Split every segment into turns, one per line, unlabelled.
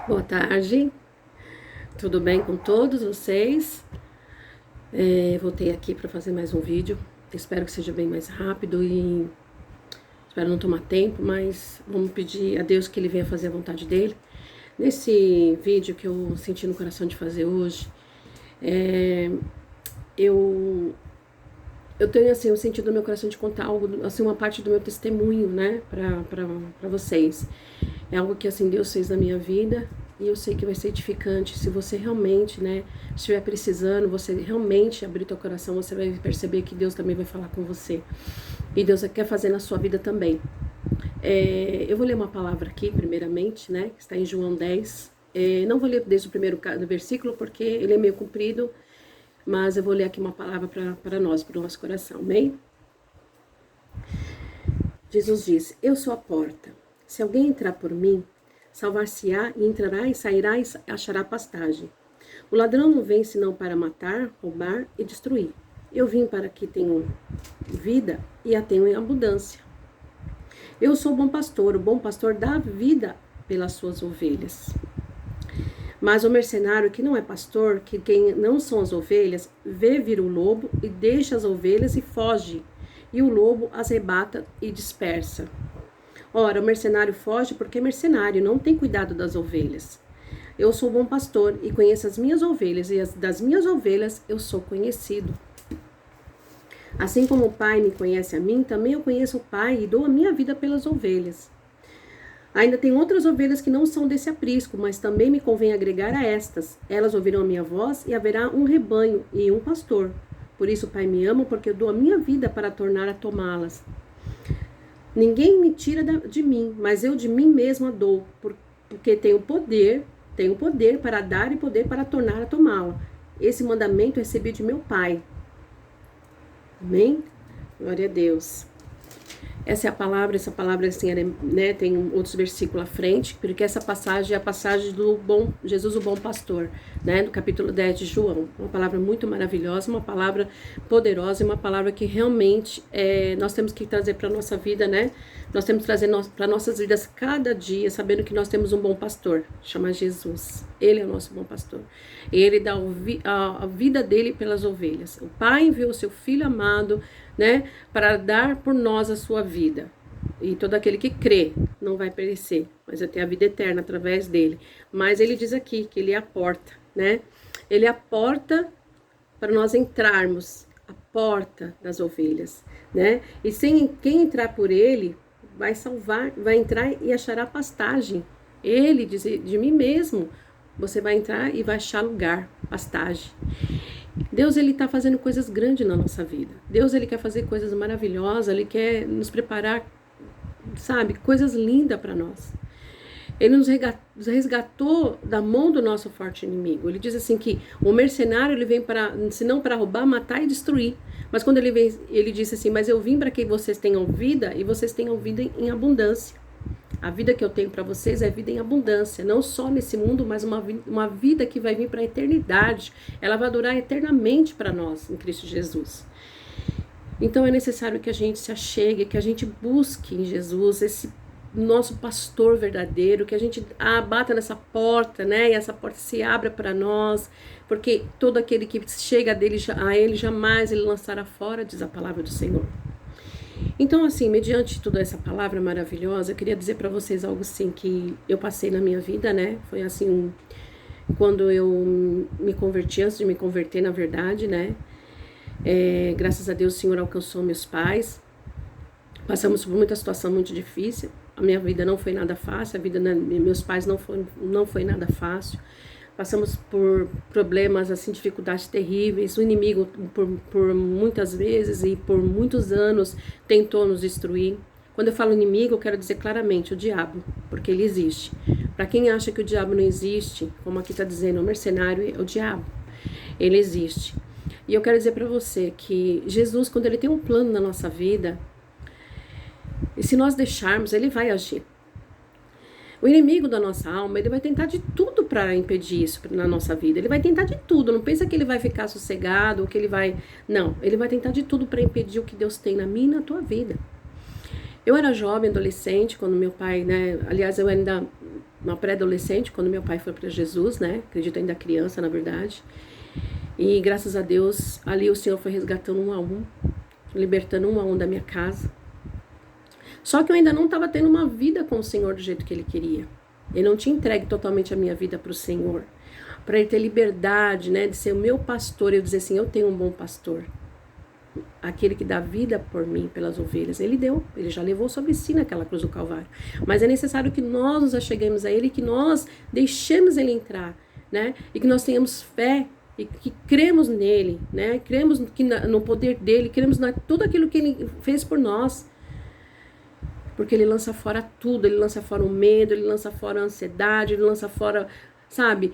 Boa tarde, tudo bem com todos vocês? Voltei aqui para fazer mais um vídeo. Espero que seja bem mais rápido e espero não tomar tempo, mas vamos pedir a Deus que Ele venha fazer a vontade dEle. Nesse vídeo que eu senti no coração de fazer hoje, eu tenho assim, eu senti no meu coração de contar algo, assim, uma parte do meu testemunho, né, para vocês. É algo que assim Deus fez na minha vida e eu sei que vai ser edificante. Se você realmente, né, estiver precisando, você realmente abrir teu coração, você vai perceber que Deus também vai falar com você. E Deus quer fazer na sua vida também. Eu vou ler uma palavra aqui, primeiramente, né, que está em João 10. Não vou ler desde o primeiro versículo, porque ele é meio comprido, mas eu vou ler aqui uma palavra para nós, para o nosso coração, amém? Jesus diz: eu sou a porta. Se alguém entrar por mim, salvar-se-á e entrará e sairá e achará pastagem. O ladrão não vem senão para matar, roubar e destruir. Eu vim para que tenham vida e a tenham em abundância. Eu sou o bom pastor dá vida pelas suas ovelhas. Mas o mercenário que não é pastor, que quem não são as ovelhas, vê vir o lobo e deixa as ovelhas e foge. E o lobo as arrebata e dispersa. Ora, o mercenário foge porque é mercenário, não tem cuidado das ovelhas. Eu sou o bom pastor e conheço as minhas ovelhas, e das minhas ovelhas eu sou conhecido. Assim como o Pai me conhece a mim, também eu conheço o Pai e dou a minha vida pelas ovelhas. Ainda tem outras ovelhas que não são desse aprisco, mas também me convém agregar a estas. Elas ouvirão a minha voz e haverá um rebanho e um pastor. Por isso o Pai me ama, porque eu dou a minha vida para tornar a tomá-las. Ninguém me tira de mim, mas eu de mim mesma dou, porque tenho poder para dar e poder para tornar a tomá-la. Esse mandamento eu recebi de meu Pai. Amém? Glória a Deus. Essa palavra assim, né, tem outros versículos à frente, porque essa passagem é a passagem do Jesus, o bom pastor, né, do capítulo 10 de João. Uma palavra muito maravilhosa, uma palavra poderosa, uma palavra que realmente nós temos que trazer para a nossa vida, né? Nós temos que trazer para nossas vidas cada dia, sabendo que nós temos um bom pastor, chama Jesus. Ele é o nosso bom pastor. Ele dá a vida dele pelas ovelhas. O Pai enviou o seu Filho amado, né, para dar por nós a sua vida. E todo aquele que crê não vai perecer, mas vai ter a vida eterna através dele. Mas ele diz aqui que ele é a porta, né? Ele é a porta para nós entrarmos, a porta das ovelhas, né? E sem quem entrar por ele vai salvar, vai entrar e achará pastagem. Ele diz de mim mesmo, você vai entrar e vai achar lugar, pastagem. Deus, ele está fazendo coisas grandes na nossa vida. Deus, ele quer fazer coisas maravilhosas, ele quer nos preparar, sabe, coisas lindas para nós. Ele nos resgatou da mão do nosso forte inimigo. Ele diz assim que o mercenário, ele vem senão para roubar, matar e destruir. Mas quando ele vem, ele disse assim, mas eu vim para que vocês tenham vida e vocês tenham vida em abundância. A vida que eu tenho para vocês é vida em abundância, não só nesse mundo, mas uma vida que vai vir para a eternidade. Ela vai durar eternamente para nós, em Cristo Jesus. Então é necessário que a gente se achegue, que a gente busque em Jesus esse nosso pastor verdadeiro, que a gente bata nessa porta, né? E essa porta se abra para nós, porque todo aquele que chega a ele jamais ele lançará fora, diz a palavra do Senhor. Então, assim, mediante toda essa palavra maravilhosa, eu queria dizer para vocês algo assim que eu passei na minha vida, né? Foi assim, quando eu me converti, antes de me converter, na verdade, né? Graças a Deus o Senhor alcançou meus pais. Passamos por muita situação muito difícil. A minha vida não foi nada fácil, a vida dos meus pais não foi nada fácil. Passamos por problemas, assim, dificuldades terríveis. O inimigo, por muitas vezes e por muitos anos, tentou nos destruir. Quando eu falo inimigo, eu quero dizer claramente o diabo, porque ele existe. Para quem acha que o diabo não existe, como aqui está dizendo, o mercenário é o diabo. Ele existe. E eu quero dizer para você que Jesus, quando ele tem um plano na nossa vida, e se nós deixarmos, ele vai agir. O inimigo da nossa alma, ele vai tentar de tudo para impedir isso na nossa vida. Ele vai tentar de tudo. Não pensa que ele vai ficar sossegado ou que ele vai... Não, ele vai tentar de tudo para impedir o que Deus tem na minha e na tua vida. Eu era jovem, adolescente, quando meu pai, né? Aliás, eu ainda uma pré-adolescente, quando meu pai foi para Jesus, né? Acredito ainda criança, na verdade. E graças a Deus, ali o Senhor foi resgatando um a um, libertando um a um da minha casa. Só que eu ainda não estava tendo uma vida com o Senhor do jeito que Ele queria. Ele não tinha entregue totalmente a minha vida para o Senhor. Para Ele ter liberdade, né, de ser o meu pastor. Eu dizer assim, eu tenho um bom pastor. Aquele que dá vida por mim, pelas ovelhas. Ele deu, Ele já levou sobre si naquela cruz do Calvário. Mas é necessário que nós nos acheguemos a Ele, que nós deixemos Ele entrar, né? E que nós tenhamos fé e que cremos nele, né? Cremos no poder dele, cremos em tudo aquilo que Ele fez por nós. Porque Ele lança fora tudo, Ele lança fora o medo, Ele lança fora a ansiedade, Ele lança fora, sabe,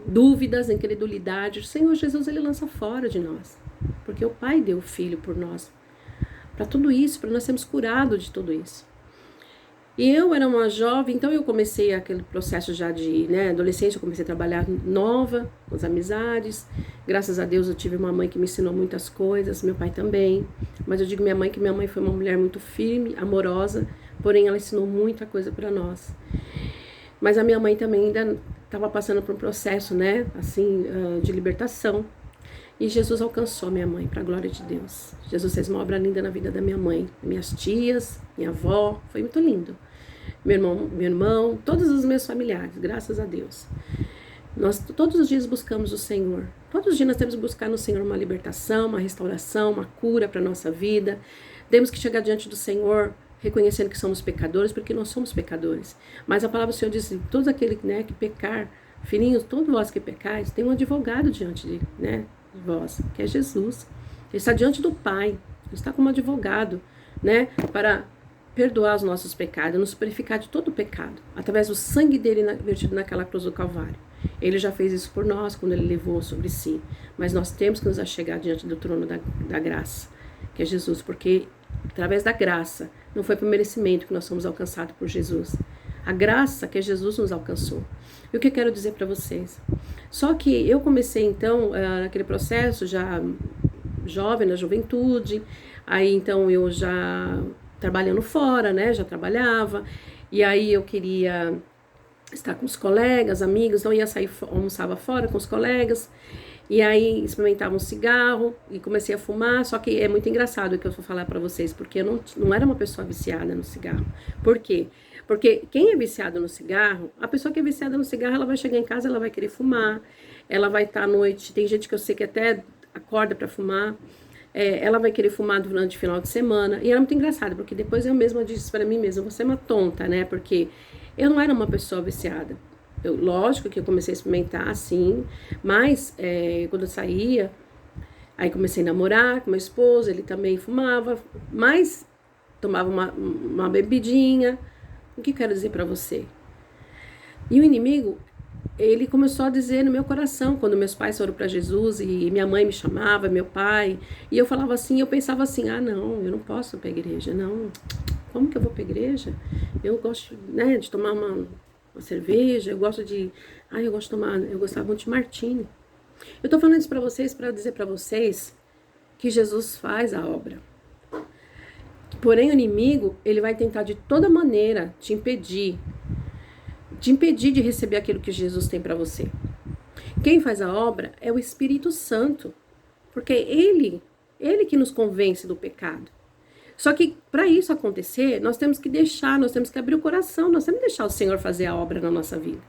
dúvidas, incredulidade. O Senhor Jesus, Ele lança fora de nós. Porque o Pai deu o Filho por nós. Para tudo isso, para nós sermos curados de tudo isso. E eu era uma jovem, então eu comecei aquele processo já de, né, adolescência, eu comecei a trabalhar nova, com as amizades. Graças a Deus eu tive uma mãe que me ensinou muitas coisas, meu pai também. Mas eu digo que minha mãe foi uma mulher muito firme, amorosa, porém ela ensinou muita coisa para nós. Mas a minha mãe também ainda estava passando por um processo, né, assim, de libertação. E Jesus alcançou minha mãe, para a glória de Deus. Jesus fez uma obra linda na vida da minha mãe, minhas tias, minha avó, foi muito lindo. Meu irmão, todos os meus familiares, graças a Deus. Nós todos os dias buscamos o Senhor. Todos os dias nós temos que buscar no Senhor uma libertação, uma restauração, uma cura para a nossa vida. Temos que chegar diante do Senhor reconhecendo que somos pecadores, porque nós somos pecadores. Mas a palavra do Senhor diz, todos aqueles, né, que pecar, filhinhos, todos vós que pecais, tem um advogado diante de, né, de vós, que é Jesus. Ele está diante do Pai, ele está como advogado, né, para perdoar os nossos pecados, nos purificar de todo o pecado, através do sangue dele vertido naquela cruz do Calvário. Ele já fez isso por nós, quando ele levou sobre si. Mas nós temos que nos achegar diante do trono da graça, que é Jesus, porque através da graça, não foi por merecimento que nós somos alcançados por Jesus. A graça que Jesus nos alcançou. E o que eu quero dizer para vocês? Só que eu comecei então, naquele processo, já jovem, na juventude, aí então eu já trabalhando fora, né, já trabalhava, e aí eu queria estar com os colegas, amigos, então ia sair, almoçava fora com os colegas, e aí experimentava um cigarro, e comecei a fumar, só que é muito engraçado o que eu vou falar para vocês, porque eu não era uma pessoa viciada no cigarro. Por quê? Porque quem é viciado no cigarro, a pessoa que é viciada no cigarro, ela vai chegar em casa, ela vai querer fumar, ela vai estar à noite, tem gente que eu sei que até acorda para fumar, ela vai querer fumar durante o final de semana. E era muito engraçado, porque depois eu mesma disse para mim mesma, você é uma tonta, né? Porque eu não era uma pessoa viciada. Lógico que eu comecei a experimentar, assim, mas quando eu saía, aí comecei a namorar com meu esposo, ele também fumava, mas tomava uma bebidinha. O que eu quero dizer para você? E o inimigo, ele começou a dizer no meu coração, quando meus pais foram para Jesus e minha mãe me chamava, meu pai, e eu falava assim, eu pensava assim, não, eu não posso ir para a igreja, não, como que eu vou para a igreja? Eu gosto, né, de tomar uma cerveja, eu gostava eu gostava muito de martini. Eu tô falando isso para vocês, para dizer para vocês que Jesus faz a obra. Porém, o inimigo, ele vai tentar de toda maneira te impedir de receber aquilo que Jesus tem para você. Quem faz a obra é o Espírito Santo, porque ele que nos convence do pecado. Só que para isso acontecer, nós temos que abrir o coração, nós temos que deixar o Senhor fazer a obra na nossa vida.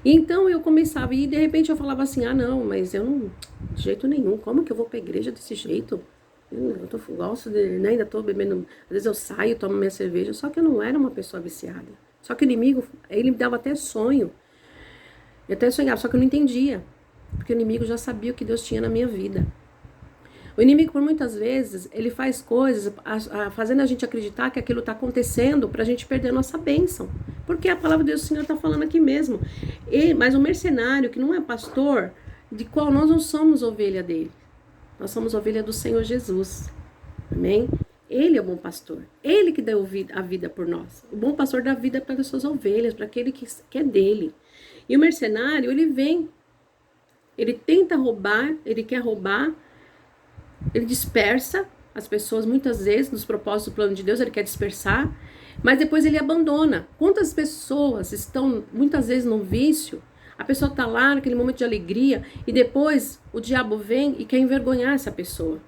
E então eu começava, e de repente eu falava assim, não, mas eu não, de jeito nenhum, como que eu vou para a igreja desse jeito? Gosto de, né, ainda tô bebendo, às vezes eu saio, tomo minha cerveja, só que eu não era uma pessoa viciada. Só que o inimigo, ele me dava até sonho. Eu até sonhava, só que eu não entendia. Porque o inimigo já sabia o que Deus tinha na minha vida. O inimigo, por muitas vezes, ele faz coisas fazendo a gente acreditar que aquilo está acontecendo para a gente perder a nossa bênção. Porque a palavra de Deus, o Senhor está falando aqui mesmo. Mas o mercenário, que não é pastor, de qual nós não somos ovelha dele. Nós somos ovelha do Senhor Jesus. Amém? Ele é o bom pastor. Ele que deu a vida por nós. O bom pastor dá vida para as suas ovelhas, para aquele que é dele. E o mercenário, ele vem. Ele tenta roubar, ele quer roubar. Ele dispersa as pessoas muitas vezes nos propósitos do plano de Deus. Ele quer dispersar. Mas depois ele abandona. Quantas pessoas estão muitas vezes no vício? A pessoa está lá naquele momento de alegria e depois o diabo vem e quer envergonhar essa pessoa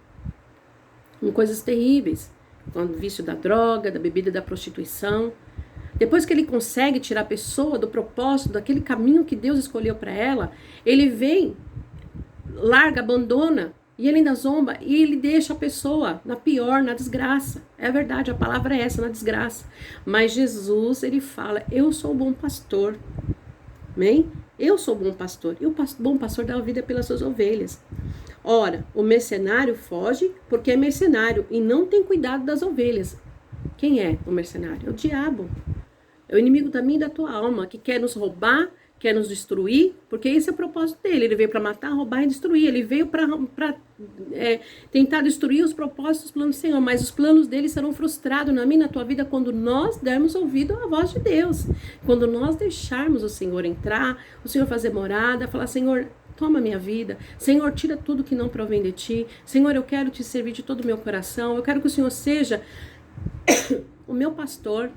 com coisas terríveis, com o vício da droga, da bebida, da prostituição. Depois que ele consegue tirar a pessoa do propósito, daquele caminho que Deus escolheu para ela, ele vem, larga, abandona, e ele ainda zomba, e ele deixa a pessoa na pior, na desgraça. É verdade, a palavra é essa, na desgraça. Mas Jesus, ele fala, eu sou o bom pastor. Amém? Eu sou o bom pastor. E o bom pastor dá a vida pelas suas ovelhas. Ora, o mercenário foge porque é mercenário e não tem cuidado das ovelhas. Quem é o mercenário? É o diabo. É o inimigo da minha e da tua alma, que quer nos roubar, quer nos destruir, porque esse é o propósito dele. Ele veio para matar, roubar e destruir. Ele veio para tentar destruir os propósitos, os planos do Senhor. Mas os planos dele serão frustrados na minha e na tua vida quando nós dermos ouvido à voz de Deus. Quando nós deixarmos o Senhor entrar, o Senhor fazer morada, falar, Senhor, toma minha vida. Senhor, tira tudo que não provém de ti. Senhor, eu quero te servir de todo o meu coração. Eu quero que o Senhor seja o meu pastor,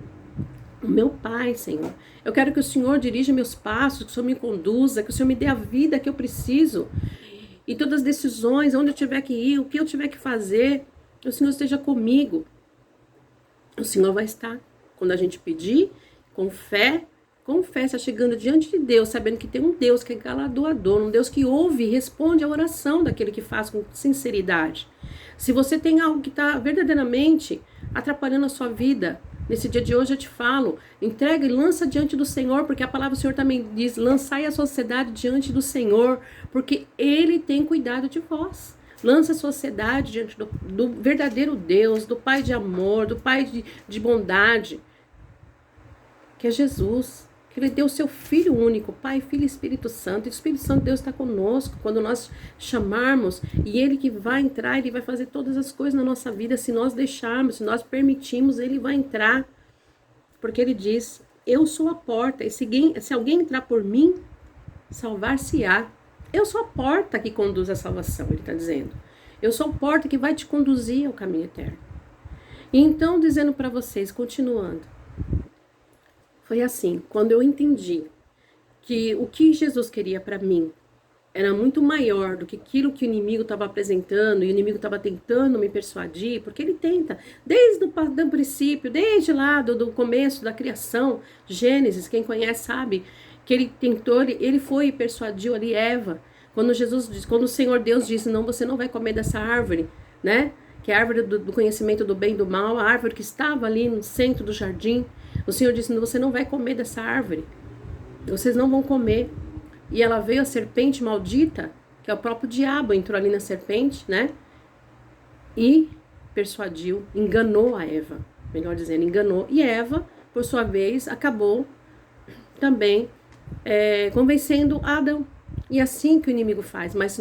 o meu Pai, Senhor. Eu quero que o Senhor dirija meus passos, que o Senhor me conduza, que o Senhor me dê a vida que eu preciso. E todas as decisões, onde eu tiver que ir, o que eu tiver que fazer, que o Senhor esteja comigo. O Senhor vai estar. Quando a gente pedir, com fé, está chegando diante de Deus, sabendo que tem um Deus que é galardoador, um Deus que ouve e responde a oração daquele que faz com sinceridade. Se você tem algo que está verdadeiramente atrapalhando a sua vida, nesse dia de hoje eu te falo, entrega e lança diante do Senhor, porque a palavra do Senhor também diz, lançai a sociedade diante do Senhor, porque Ele tem cuidado de vós. Lança a sociedade diante do verdadeiro Deus, do Pai de amor, do Pai de bondade, que é Jesus, que Ele deu o seu Filho único, Pai, Filho e Espírito Santo, e o Espírito Santo de Deus está conosco, quando nós chamarmos, e Ele que vai entrar, Ele vai fazer todas as coisas na nossa vida, se nós deixarmos, se nós permitirmos, Ele vai entrar, porque Ele diz, eu sou a porta, e se alguém entrar por mim, salvar-se-á. Eu sou a porta que conduz à salvação, Ele está dizendo. Eu sou a porta que vai te conduzir ao caminho eterno. E então, dizendo para vocês, continuando, foi assim, quando eu entendi que o que Jesus queria para mim era muito maior do que aquilo que o inimigo estava apresentando, e o inimigo estava tentando me persuadir, porque ele tenta, desde o princípio, desde lá do começo da criação, Gênesis, quem conhece sabe, que ele tentou, ele foi e persuadiu ali Eva, quando o Senhor Deus disse, não, você não vai comer dessa árvore, né? Que é a árvore do conhecimento do bem e do mal, a árvore que estava ali no centro do jardim. O Senhor disse, você não vai comer dessa árvore. Vocês não vão comer. E ela veio a serpente maldita, que é o próprio diabo, entrou ali na serpente, né? E persuadiu, enganou a Eva. Melhor dizendo, enganou. E Eva, por sua vez, acabou também convencendo Adão. E assim que o inimigo faz. Mas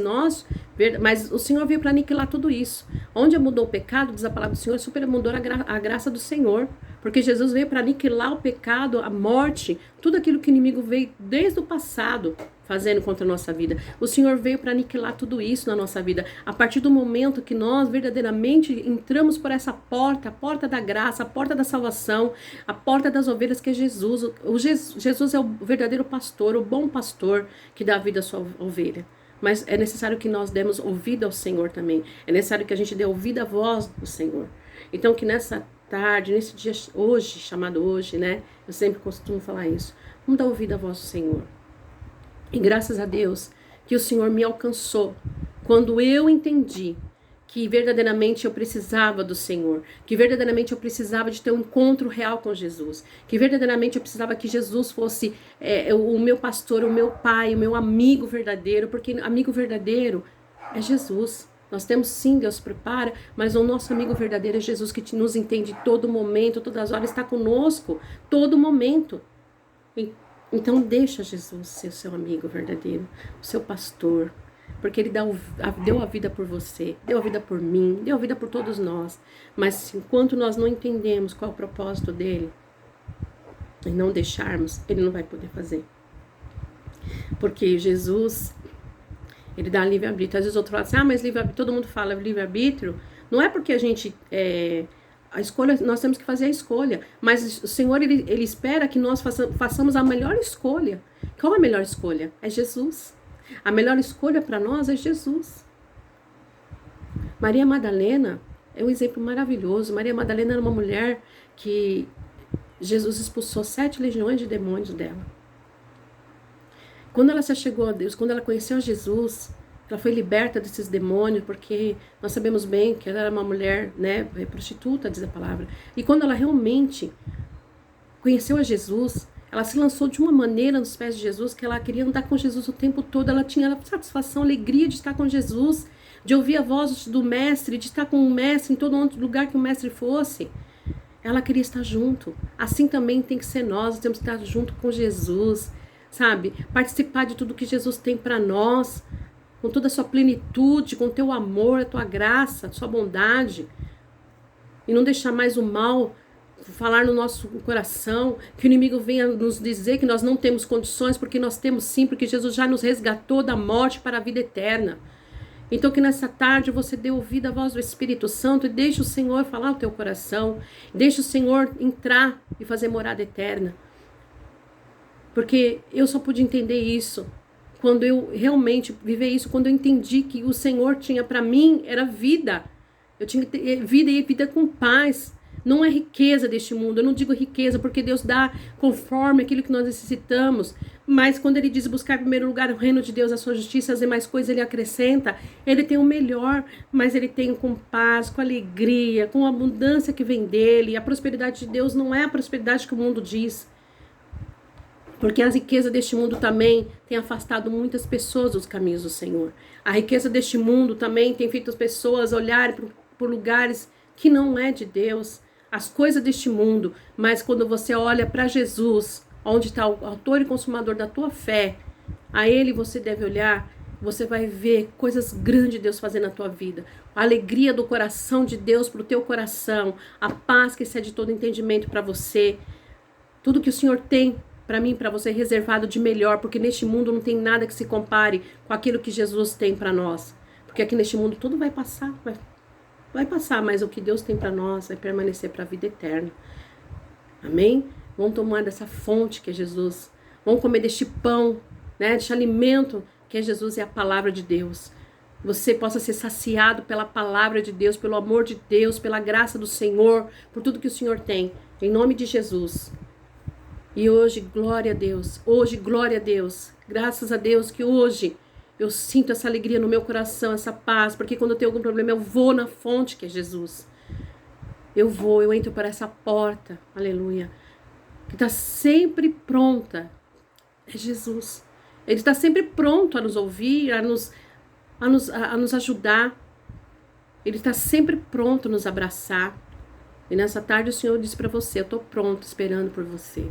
o Senhor veio para aniquilar tudo isso. Onde mudou o pecado, diz a palavra do Senhor, supermudou a graça do Senhor. Porque Jesus veio para aniquilar o pecado, a morte, tudo aquilo que o inimigo veio desde o passado fazendo contra a nossa vida. O Senhor veio para aniquilar tudo isso na nossa vida. A partir do momento que nós verdadeiramente entramos por essa porta, a porta da graça, a porta da salvação, a porta das ovelhas que é Jesus. Jesus é o verdadeiro pastor, o bom pastor que dá vida à sua ovelha. Mas é necessário que nós demos ouvido ao Senhor também. É necessário que a gente dê ouvido à voz do Senhor. Então que nessa tarde, nesse dia hoje, chamado hoje, né? Eu sempre costumo falar isso. Vamos dar ouvido à voz do Senhor. E graças a Deus que o Senhor me alcançou quando eu entendi que verdadeiramente eu precisava do Senhor, que verdadeiramente eu precisava de ter um encontro real com Jesus, que verdadeiramente eu precisava que Jesus fosse o meu pastor, o meu pai, o meu amigo verdadeiro, porque amigo verdadeiro é Jesus. Nós temos sim, Deus prepara, mas o nosso amigo verdadeiro é Jesus, que nos entende todo momento, todas as horas, está conosco, todo momento. Então deixa Jesus ser o seu amigo verdadeiro, o seu pastor, porque Ele deu a vida por você, deu a vida por mim, deu a vida por todos nós. Mas enquanto nós não entendemos qual é o propósito dEle, e não deixarmos, Ele não vai poder fazer. Porque Jesus, Ele dá livre-arbítrio. Às vezes outro fala assim, mas livre-arbítrio, todo mundo fala livre-arbítrio. Não é porque a gente A escolha, nós temos que fazer a escolha. Mas o Senhor, Ele espera que nós façamos a melhor escolha. Qual a melhor escolha? É Jesus. A melhor escolha para nós é Jesus. Maria Madalena é um exemplo maravilhoso. Maria Madalena era uma mulher que Jesus expulsou 7 legiões de demônios dela. Quando ela se achegou a Deus, quando ela conheceu Jesus, ela foi liberta desses demônios, porque nós sabemos bem que ela era uma mulher, né, prostituta, diz a palavra. E quando ela realmente conheceu a Jesus, ela se lançou de uma maneira nos pés de Jesus, que ela queria andar com Jesus o tempo todo. Ela tinha satisfação, alegria de estar com Jesus, de ouvir a voz do mestre, de estar com o mestre em todo lugar que o mestre fosse. Ela queria estar junto. Assim também tem que ser nós temos que estar junto com Jesus, sabe? Participar de tudo que Jesus tem para nós, com toda a sua plenitude, com o teu amor, a tua graça, a sua bondade. E não deixar mais o mal falar no nosso coração, que o inimigo venha nos dizer que nós não temos condições, porque nós temos sim, porque Jesus já nos resgatou da morte para a vida eterna. Então que nessa tarde você dê ouvido à voz do Espírito Santo e deixe o Senhor falar o teu coração, deixe o Senhor entrar e fazer morada eterna. Porque eu só pude entender isso quando eu realmente vivi isso, quando eu entendi que o Senhor tinha para mim, era vida. Eu tinha vida e vida com paz. Não é riqueza deste mundo. Eu não digo riqueza porque Deus dá conforme aquilo que nós necessitamos. Mas quando Ele diz buscar em primeiro lugar o reino de Deus, a sua justiça, as demais coisas Ele acrescenta. Ele tem o melhor, mas Ele tem com paz, com alegria, com a abundância que vem dEle. A prosperidade de Deus não é a prosperidade que o mundo diz. Porque a riqueza deste mundo também tem afastado muitas pessoas dos caminhos do Senhor. A riqueza deste mundo também tem feito as pessoas olharem por lugares que não é de Deus. As coisas deste mundo, mas quando você olha para Jesus, onde está o autor e consumador da tua fé, a Ele você deve olhar, você vai ver coisas grandes de Deus fazendo na tua vida, a alegria do coração de Deus para o teu coração, a paz que excede todo entendimento para você, tudo que o Senhor tem para mim, para você, reservado de melhor, porque neste mundo não tem nada que se compare com aquilo que Jesus tem para nós, porque aqui neste mundo tudo vai passar, vai passar, mas o que Deus tem para nós vai permanecer para a vida eterna. Amém? Vamos tomar dessa fonte que é Jesus. Vamos comer deste pão, né? Deste alimento que é Jesus e a palavra de Deus. Você possa ser saciado pela palavra de Deus, pelo amor de Deus, pela graça do Senhor, por tudo que o Senhor tem. Em nome de Jesus. E hoje, glória a Deus. Hoje, glória a Deus. Graças a Deus que hoje eu sinto essa alegria no meu coração, essa paz, porque quando eu tenho algum problema, eu vou na fonte que é Jesus. Eu entro para essa porta, aleluia, que está sempre pronta, é Jesus. Ele está sempre pronto a nos ouvir, a nos ajudar. Ele está sempre pronto a nos abraçar. E nessa tarde o Senhor disse para você, eu estou pronto esperando por você.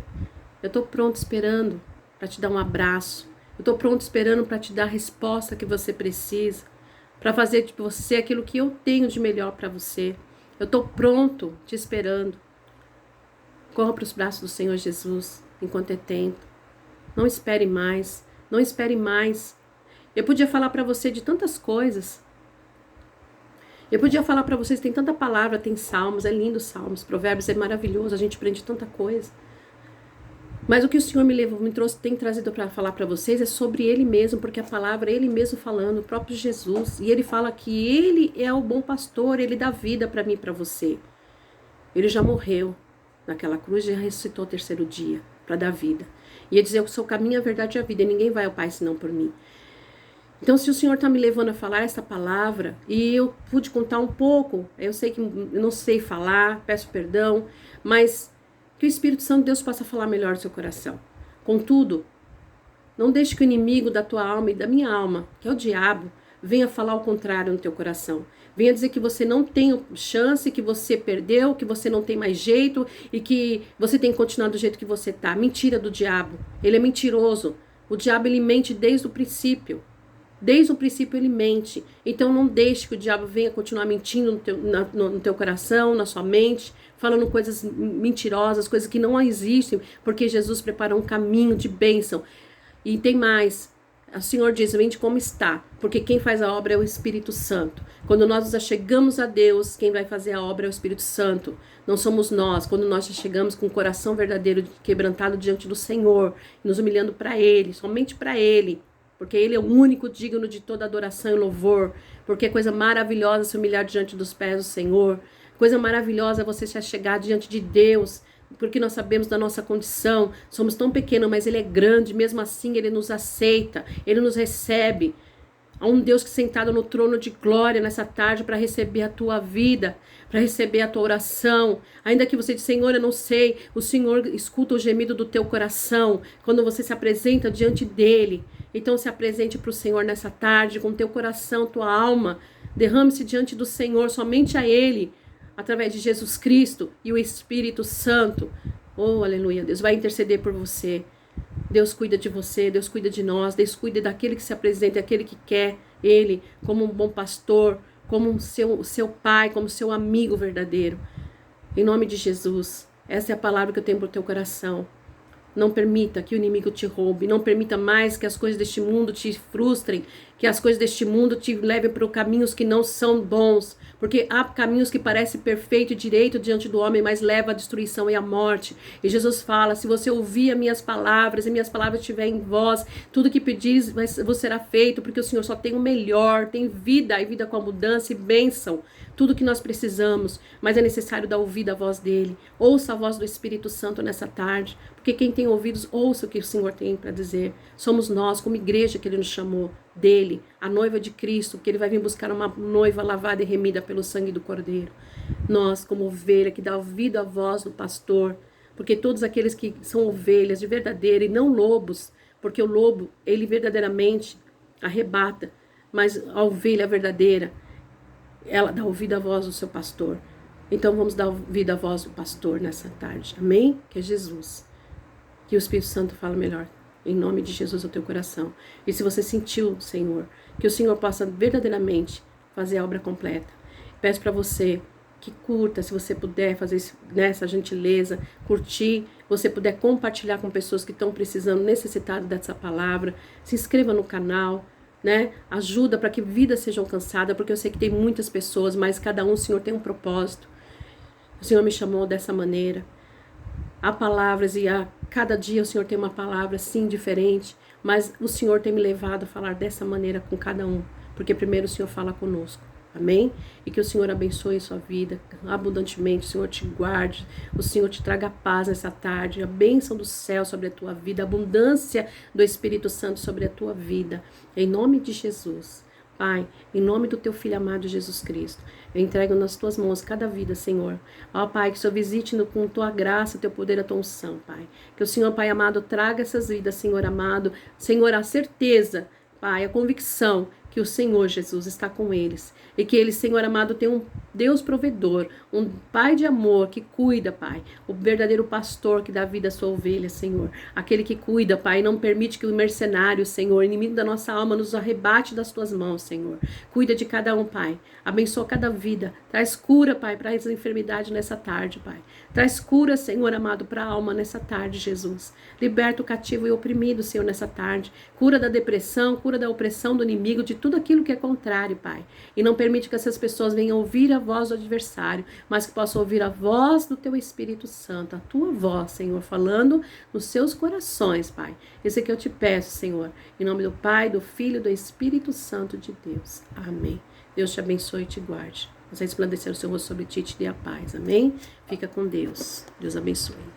Eu estou pronto esperando para te dar um abraço. Eu estou pronto esperando para te dar a resposta que você precisa, para fazer de você aquilo que eu tenho de melhor para você. Eu estou pronto te esperando. Corra para os braços do Senhor Jesus, enquanto é tempo. Não espere mais, não espere mais. Eu podia falar para você de tantas coisas. Eu podia falar para vocês, tem tanta palavra, tem salmos, é lindo salmos, provérbios, é maravilhoso, a gente aprende tanta coisa. Mas o que o Senhor me trouxe, tem trazido para falar para vocês é sobre Ele mesmo, porque a palavra é Ele mesmo falando, o próprio Jesus. E Ele fala que Ele é o bom pastor, Ele dá vida para mim e para você. Ele já morreu naquela cruz e já ressuscitou o terceiro dia para dar vida. E Ele diz, eu sou o caminho, a verdade e a vida, e ninguém vai ao Pai senão por mim. Então, se o Senhor está me levando a falar essa palavra, e eu pude contar um pouco, eu sei que eu não sei falar, peço perdão, mas que o Espírito Santo de Deus possa falar melhor no seu coração. Contudo, não deixe que o inimigo da tua alma e da minha alma, que é o diabo, venha falar o contrário no teu coração. Venha dizer que você não tem chance, que você perdeu, que você não tem mais jeito e que você tem que continuar do jeito que você está. Mentira do diabo. Ele é mentiroso. O diabo, ele mente desde o princípio. Desde o princípio ele mente. Então não deixe que o diabo venha continuar mentindo no teu coração, na sua mente, falando coisas mentirosas, coisas que não existem, porque Jesus preparou um caminho de bênção. E tem mais. O Senhor diz, vinde como está, porque quem faz a obra é o Espírito Santo. Quando nós nos achegamos a Deus, quem vai fazer a obra é o Espírito Santo. Não somos nós. Quando nós chegamos com o coração verdadeiro, quebrantado diante do Senhor, nos humilhando para Ele, somente para Ele, porque Ele é o único digno de toda adoração e louvor, porque é coisa maravilhosa se humilhar diante dos pés do Senhor, coisa maravilhosa é você se achegar diante de Deus, porque nós sabemos da nossa condição, somos tão pequenos, mas Ele é grande, mesmo assim Ele nos aceita, Ele nos recebe. Há um Deus que sentado no trono de glória nessa tarde para receber a tua vida, para receber a tua oração. Ainda que você diz, Senhor, eu não sei, o Senhor escuta o gemido do teu coração quando você se apresenta diante dEle. Então se apresente para o Senhor nessa tarde com teu coração, tua alma. Derrame-se diante do Senhor, somente a Ele, através de Jesus Cristo e o Espírito Santo. Oh, aleluia, Deus vai interceder por você. Deus cuida de você, Deus cuida de nós, Deus cuida daquele que se apresenta, daquele que quer Ele como um bom pastor, como seu pai, como seu amigo verdadeiro. Em nome de Jesus, essa é a palavra que eu tenho para o teu coração. Não permita que o inimigo te roube, não permita mais que as coisas deste mundo te frustrem, que as coisas deste mundo te levem para caminhos que não são bons, porque há caminhos que parecem perfeito e direito diante do homem, mas leva à destruição e à morte. E Jesus fala, se você ouvir as minhas palavras, e minhas palavras estiverem em vós, tudo que pedis vos será feito, porque o Senhor só tem o melhor, tem vida, e vida com abundância e bênção, tudo que nós precisamos, mas é necessário dar ouvido à voz dele. Ouça a voz do Espírito Santo nessa tarde, porque quem tem ouvidos, ouça o que o Senhor tem para dizer. Somos nós, como igreja que Ele nos chamou, dele, a noiva de Cristo, que Ele vai vir buscar uma noiva lavada e remida pelo sangue do Cordeiro. Nós, como ovelha, que dá ouvido à voz do pastor, porque todos aqueles que são ovelhas de verdadeira e não lobos, porque o lobo, ele verdadeiramente arrebata, mas a ovelha verdadeira, ela dá ouvido à voz do seu pastor. Então vamos dar ouvido à voz do pastor nessa tarde. Amém? Que é Jesus. Que o Espírito Santo fala melhor. Em nome de Jesus ao teu coração. E se você sentiu, Senhor, que o Senhor possa verdadeiramente fazer a obra completa. Peço para você que curta, se você puder fazer essa gentileza, curtir, você puder compartilhar com pessoas que estão precisando, necessitadas dessa palavra. Se inscreva no canal, né? Ajuda para que vida seja alcançada, porque eu sei que tem muitas pessoas, mas cada um, o Senhor tem um propósito. O Senhor me chamou dessa maneira. Há palavras e a cada dia o Senhor tem uma palavra, sim, diferente, mas o Senhor tem me levado a falar dessa maneira com cada um, porque primeiro o Senhor fala conosco, amém? E que o Senhor abençoe a sua vida abundantemente, o Senhor te guarde, o Senhor te traga paz nessa tarde, a bênção do céu sobre a tua vida, a abundância do Espírito Santo sobre a tua vida, em nome de Jesus. Pai, em nome do teu Filho amado Jesus Cristo, eu entrego nas tuas mãos cada vida, Senhor. Ó Pai, que o Senhor visite com tua graça, teu poder, a tua unção, Pai. Que o Senhor, Pai amado, traga essas vidas, Senhor amado. Senhor, a certeza, Pai, a convicção que o Senhor Jesus está com eles. E que eles, Senhor amado, tem um Deus provedor, um Pai de amor que cuida, Pai. O verdadeiro pastor que dá vida à sua ovelha, Senhor. Aquele que cuida, Pai, não permite que o mercenário, Senhor, inimigo da nossa alma, nos arrebate das tuas mãos, Senhor. Cuida de cada um, Pai. Abençoa cada vida. Traz cura, Pai, para essa enfermidade nessa tarde, Pai. Traz cura, Senhor amado, para a alma nessa tarde, Jesus. Liberta o cativo e o oprimido, Senhor, nessa tarde. Cura da depressão, cura da opressão do inimigo, de tudo aquilo que é contrário, Pai. E não permite que essas pessoas venham ouvir a voz do adversário, mas que possam ouvir a voz do teu Espírito Santo, a tua voz, Senhor, falando nos seus corações, Pai. Esse é que eu te peço, Senhor, em nome do Pai, do Filho e do Espírito Santo de Deus. Amém. Deus te abençoe e te guarde. Você resplandecer o seu rosto sobre ti e te dê a paz. Amém? Fica com Deus. Deus abençoe.